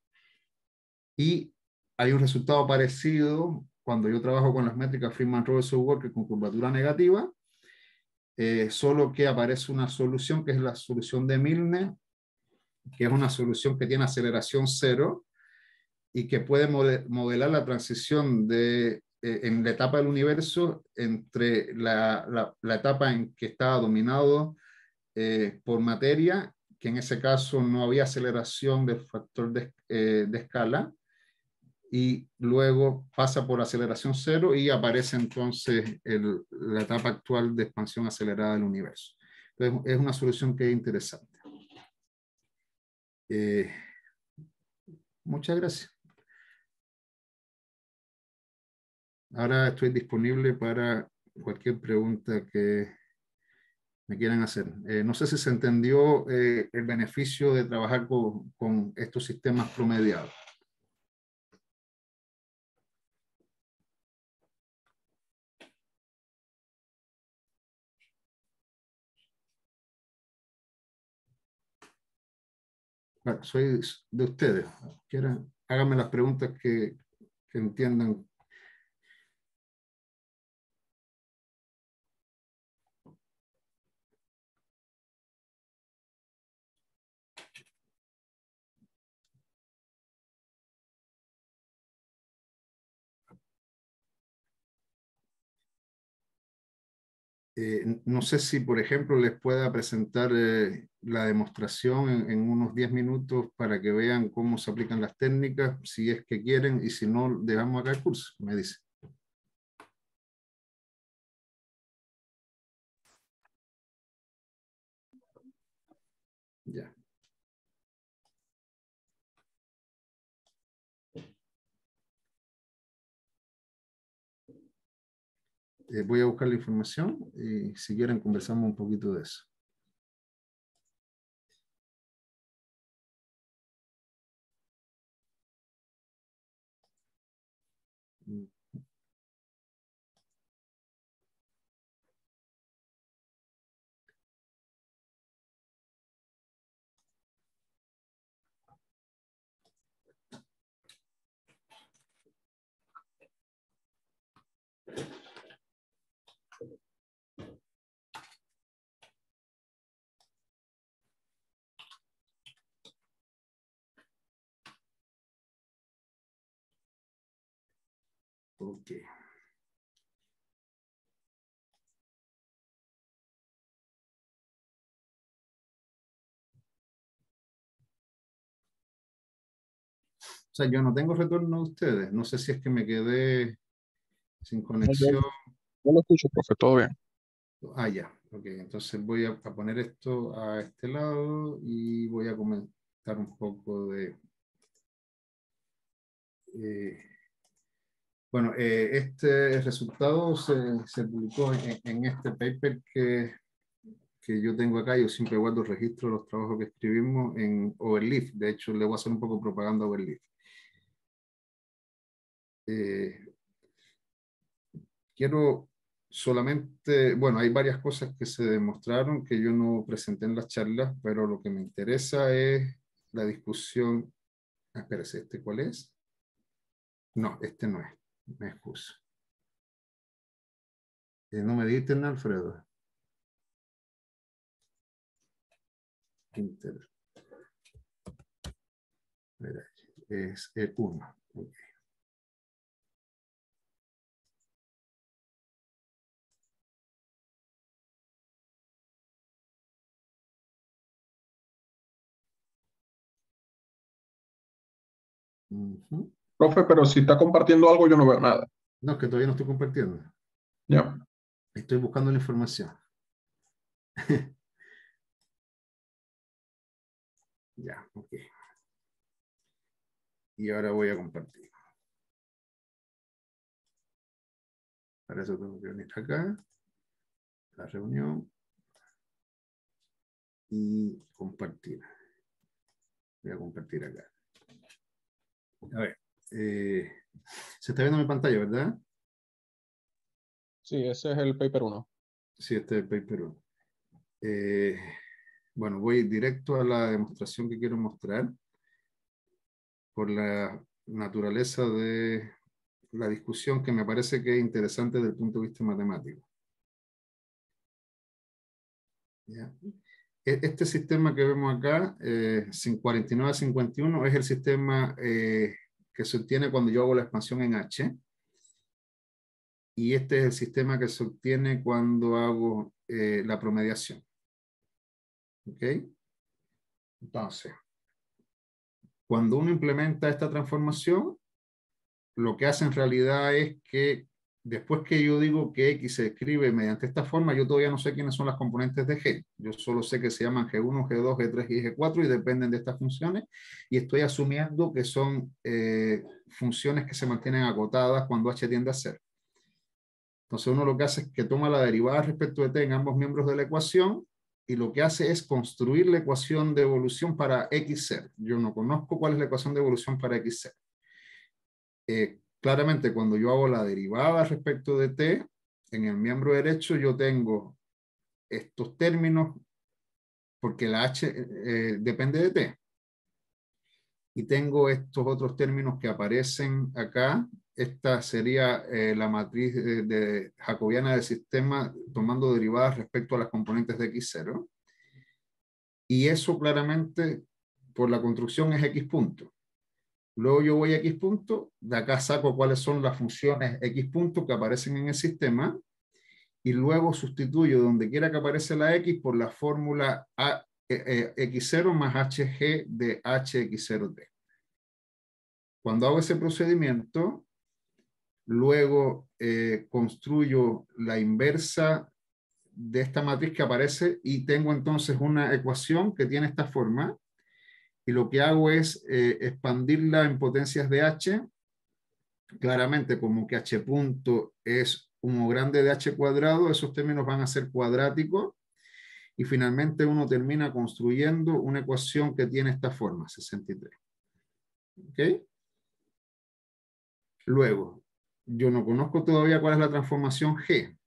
Y hay un resultado parecido cuando yo trabajo con las métricas Freeman-Robertson-Walker con curvatura negativa, solo que aparece una solución que es la solución de Milne, que es una solución que tiene aceleración cero y que puede modelar la transición en la etapa del universo entre la etapa en que estaba dominado por materia, que en ese caso no había aceleración del factor de escala, y luego pasa por aceleración cero y aparece entonces la etapa actual de expansión acelerada del universo. Entonces, es una solución que es interesante. Muchas gracias. Ahora estoy disponible para cualquier pregunta que me quieran hacer. No sé si se entendió el beneficio de trabajar con estos sistemas promediados. Bueno, soy de ustedes. Háganme las preguntas que entiendan. No sé si, por ejemplo, les pueda presentar la demostración en unos 10 minutos para que vean cómo se aplican las técnicas, si es que quieren, y si no, dejamos acá el curso, me dice. Ya. Voy a buscar la información y si quieren conversamos un poquito de eso. Ok. O sea, yo no tengo retorno de ustedes. No sé si es que me quedé sin conexión. No lo escucho, profe, todo bien. Ah, ya. Ok, entonces voy a poner esto a este lado y voy a comentar un poco de... bueno, este resultado se publicó en este paper que yo tengo acá. Yo siempre guardo el registro de los trabajos que escribimos en Overleaf. De hecho, le voy a hacer un poco propaganda a Overleaf. Quiero solamente, bueno, hay varias cosas que se demostraron que yo no presenté en las charlas, pero lo que me interesa es la discusión. Espérese, ¿este cuál es? No, este no es. Me excuso. No me dijiste nada, Alfredo. Inter. Es el 1. Okay. Profe, pero si está compartiendo algo, yo no veo nada. No, es que todavía no estoy compartiendo. Ya. Estoy buscando la información. Ya, ok. Y ahora voy a compartir. Para eso tengo que venir acá, la reunión, y compartir. Voy a compartir acá. A ver, se está viendo mi pantalla, ¿verdad? Sí, ese es el paper 1. Sí, este es el paper 1. Bueno, voy directo a la demostración que quiero mostrar por la naturaleza de la discusión que me parece que es interesante desde el punto de vista matemático. ¿Ya? Este sistema que vemos acá, 49 a 51, es el sistema que se obtiene cuando yo hago la expansión en H. Y este es el sistema que se obtiene cuando hago la promediación. ¿Ok? Entonces, cuando uno implementa esta transformación, lo que hace en realidad es que después que yo digo que X se escribe mediante esta forma, yo todavía no sé quiénes son las componentes de G. Yo solo sé que se llaman G1, G2, G3 y G4 y dependen de estas funciones. Y estoy asumiendo que son funciones que se mantienen acotadas cuando H tiende a 0. Entonces uno lo que hace es que toma la derivada respecto de T en ambos miembros de la ecuación y lo que hace es construir la ecuación de evolución para X0. Yo no conozco cuál es la ecuación de evolución para X0. Claramente, cuando yo hago la derivada respecto de T, en el miembro derecho yo tengo estos términos porque la H depende de T. Y tengo estos otros términos que aparecen acá. Esta sería la matriz de jacobiana del sistema tomando derivadas respecto a las componentes de X0. Y eso claramente por la construcción es X punto. Luego yo voy a X punto, de acá saco cuáles son las funciones X punto que aparecen en el sistema y luego sustituyo donde quiera que aparece la X por la fórmula X0 más HG de HX0T. Cuando hago ese procedimiento, luego construyo la inversa de esta matriz que aparece y tengo entonces una ecuación que tiene esta forma. Y lo que hago es expandirla en potencias de H, claramente como que H punto es 1 grande de H cuadrado, esos términos van a ser cuadráticos, y finalmente uno termina construyendo una ecuación que tiene esta forma, 63. ¿Ok? Luego, yo no conozco todavía cuál es la transformación G,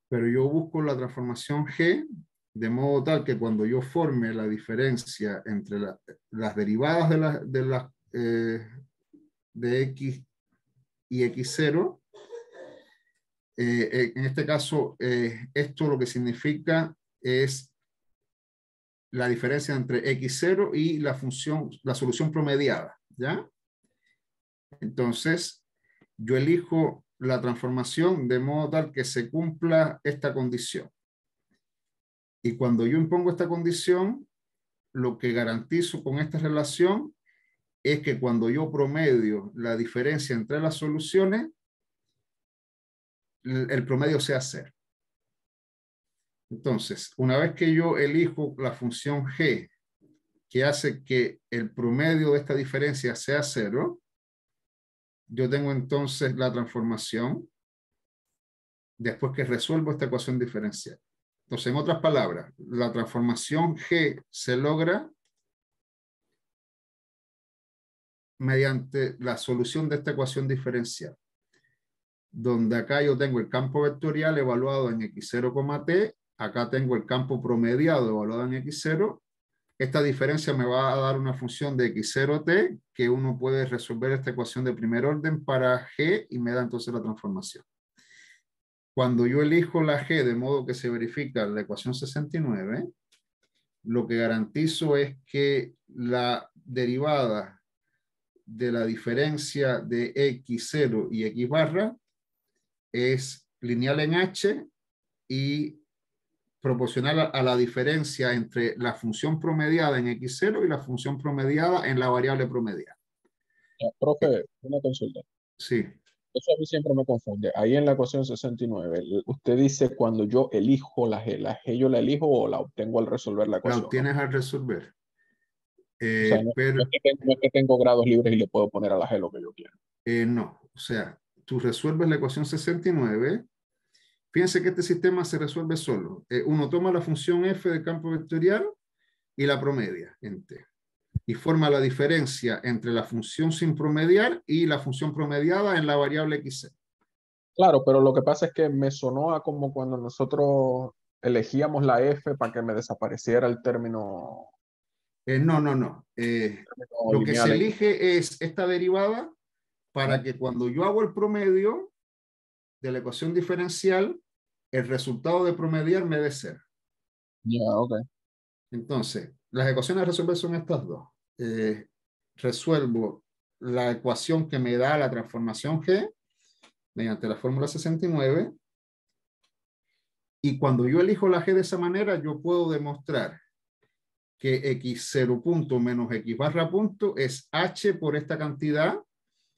pero yo busco la transformación G de modo tal que cuando yo forme la diferencia entre las derivadas de X y X0, en este caso, esto lo que significa es la diferencia entre X0 y la solución promediada, ¿ya? Entonces, yo elijo la transformación de modo tal que se cumpla esta condición. Y cuando yo impongo esta condición, lo que garantizo con esta relación es que cuando yo promedio la diferencia entre las soluciones, el promedio sea 0. Entonces, una vez que yo elijo la función G, que hace que el promedio de esta diferencia sea 0, yo tengo entonces la transformación después que resuelvo esta ecuación diferencial. Entonces, en otras palabras, la transformación G se logra mediante la solución de esta ecuación diferencial, donde acá yo tengo el campo vectorial evaluado en x0, t, acá tengo el campo promediado evaluado en x0. Esta diferencia me va a dar una función de x0t, que uno puede resolver esta ecuación de primer orden para G y me da entonces la transformación. Cuando yo elijo la G de modo que se verifica la ecuación 69, lo que garantizo es que la derivada de la diferencia de x0 y x barra es lineal en h y proporcional a la diferencia entre la función promediada en x0 y la función promediada en la variable promediada. Profe, una consulta. Sí. Eso a mí siempre me confunde. Ahí en la ecuación 69, usted dice cuando yo elijo la G yo la elijo o la obtengo al resolver la La ecuación, ¿no? obtienes al resolver. O sea, no Pero no es que tengo grados libres y le puedo poner a la G lo que yo quiero. no, o sea, tú resuelves la ecuación 69. Fíjense que este sistema se resuelve solo. Uno toma la función f de campo vectorial y la promedia en t. Y forma la diferencia entre la función sin promediar y la función promediada en la variable x. Claro, pero lo que pasa es que me sonó a como cuando nosotros elegíamos la F para que me desapareciera el término No. Lo que se lineal. elige es esta derivada para que cuando yo hago el promedio de la ecuación diferencial, el resultado de promediar me dé 0. Ya, ok. Entonces, las ecuaciones a resolver son estas dos. Resuelvo la ecuación que me da la transformación G mediante la fórmula 69. Y cuando yo elijo la G de esa manera, yo puedo demostrar que x0 punto menos x barra punto es h por esta cantidad.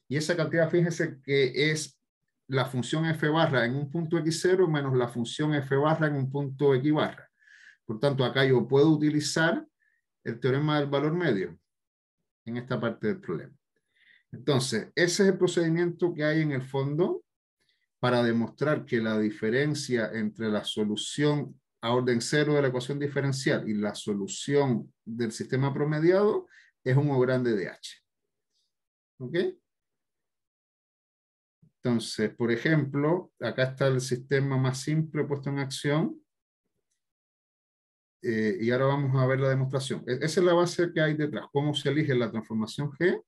Y esa cantidad, fíjense que es la función f barra en un punto x0 menos la función f barra en un punto x barra. Por tanto, acá yo puedo utilizar el teorema del valor medio en esta parte del problema. Entonces, ese es el procedimiento que hay en el fondo para demostrar que la diferencia entre la solución a orden cero de la ecuación diferencial y la solución del sistema promediado es un O grande de H. ¿Ok? Entonces, por ejemplo, acá está el sistema más simple puesto en acción. Y ahora vamos a ver la demostración. Esa es la base que hay detrás, cómo se elige la transformación G,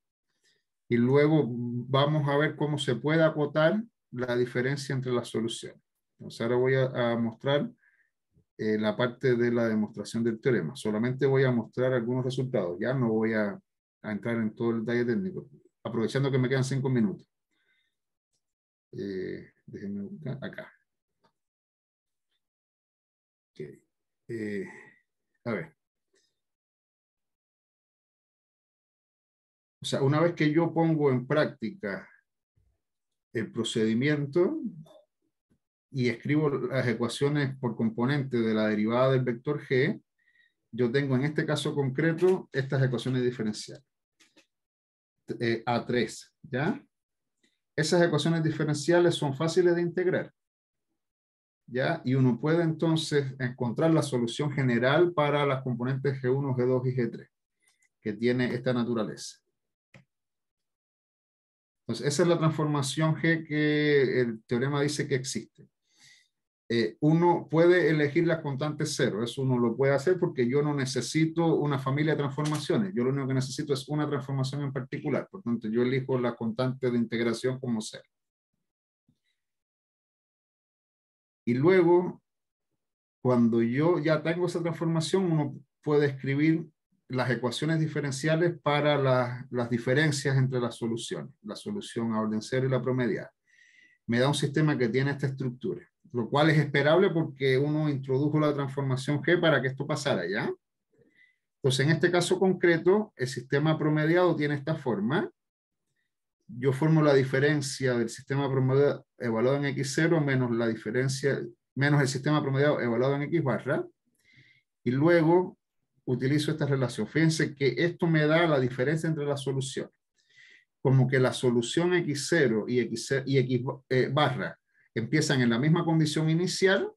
y luego vamos a ver cómo se puede acotar la diferencia entre las soluciones. Entonces ahora voy a mostrar la parte de la demostración del teorema. Solamente voy a mostrar algunos resultados, ya no voy a entrar en todo el detalle técnico, aprovechando que me quedan 5 minutos. Déjenme buscar acá. Okay. A ver. O sea, una vez que yo pongo en práctica el procedimiento y escribo las ecuaciones por componente de la derivada del vector G, yo tengo en este caso concreto estas ecuaciones diferenciales. A3, ¿ya? Esas ecuaciones diferenciales son fáciles de integrar, ¿ya? Y uno puede entonces encontrar la solución general para las componentes G1, G2 y G3, que tiene esta naturaleza. Entonces, esa es la transformación G que el teorema dice que existe. Uno puede elegir las constantes cero, eso uno lo puede hacer porque yo no necesito una familia de transformaciones, yo lo único que necesito es una transformación en particular, por tanto yo elijo la constante de integración como cero. Y luego, cuando yo ya tengo esa transformación, uno puede escribir las ecuaciones diferenciales para las diferencias entre las soluciones, la solución a orden cero y la promediada. Me da un sistema que tiene esta estructura, lo cual es esperable porque uno introdujo la transformación G para que esto pasara, ¿ya? Entonces, en este caso concreto, el sistema promediado tiene esta forma. Yo formo la diferencia del sistema promediado evaluado en X0 menos la diferencia, menos el sistema promediado evaluado en X barra, y luego utilizo esta relación. Fíjense que esto me da la diferencia entre las soluciones. Como que la solución X0 y X barra empiezan en la misma condición inicial,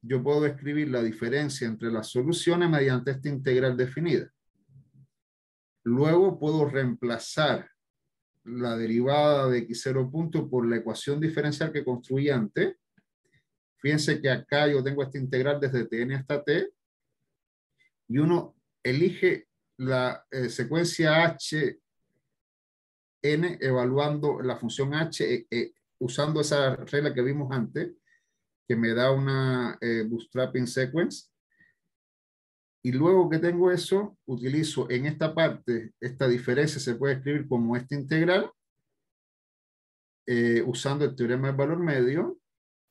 yo puedo escribir la diferencia entre las soluciones mediante esta integral definida. Luego puedo reemplazar la derivada de X0 punto por la ecuación diferencial que construí antes. Fíjense que acá yo tengo esta integral desde Tn hasta T, y uno elige la secuencia H n evaluando la función h usando esa regla que vimos antes, que me da una bootstrapping sequence, Y luego que tengo eso, utilizo en esta parte, esta diferencia se puede escribir como esta integral, usando el teorema del valor medio,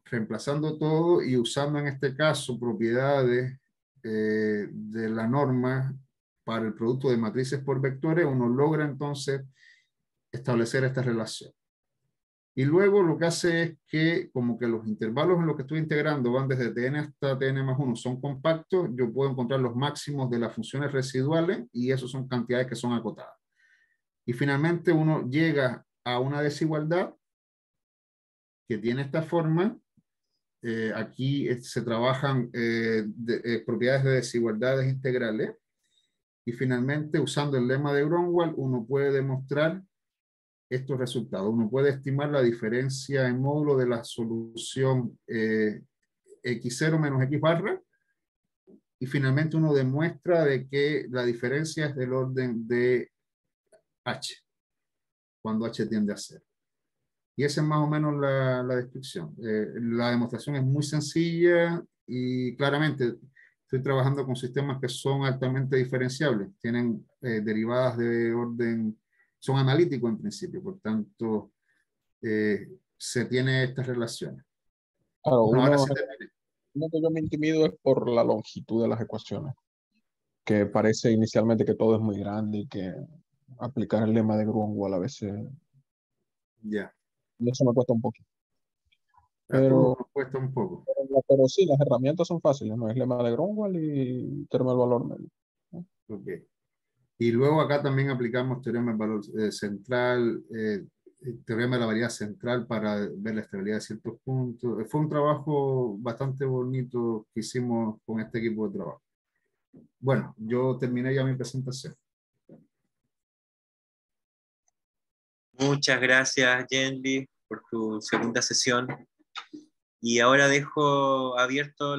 reemplazando todo y usando en este caso propiedades de la norma para el producto de matrices por vectores, uno logra entonces establecer esta relación. Y luego lo que hace es que como que los intervalos en los que estoy integrando van desde Tn hasta Tn más 1 son compactos, yo puedo encontrar los máximos de las funciones residuales y eso son cantidades que son acotadas. Y finalmente uno llega a una desigualdad que tiene esta forma. Aquí se trabajan propiedades de desigualdades integrales y finalmente usando el lema de Gromwald uno puede demostrar estos resultados. Uno puede estimar la diferencia en módulo de la solución x0 menos x barra y finalmente uno demuestra de que la diferencia es del orden de h, cuando h tiende a 0. Y esa es más o menos la descripción. La demostración es muy sencilla y claramente estoy trabajando con sistemas que son altamente diferenciables. Tienen derivadas de orden, son analíticos en principio, por tanto se tiene estas relaciones. Claro, Bueno, ahora sí uno que yo me intimido es por la longitud de las ecuaciones, que parece inicialmente que todo es muy grande y que aplicar el lema de Gromwald a veces, ya. y eso me cuesta un poquito. A todos Pero, nos cuesta un poco. pero sí, las herramientas son fáciles, ¿no? Es lema de Gromwald y teorema del valor medio. Okay. Y luego acá también aplicamos teorema del valor central, teorema de la variedad central para ver la estabilidad de ciertos puntos. Fue un trabajo bastante bonito que hicimos con este equipo de trabajo. Bueno, yo terminé ya mi presentación. Muchas gracias, Jenly, por tu segunda sesión. Y ahora dejo abierto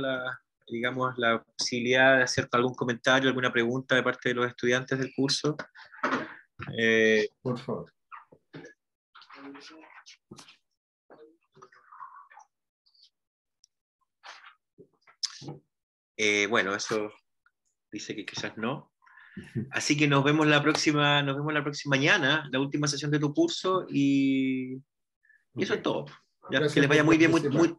digamos, la posibilidad de hacer algún comentario, alguna pregunta de parte de los estudiantes del curso. Por favor. Bueno, eso dice que quizás no. Así que nos vemos la próxima mañana, la última sesión de tu curso, y eso es todo. Ya, Gracias que les vaya por muy bien, participar.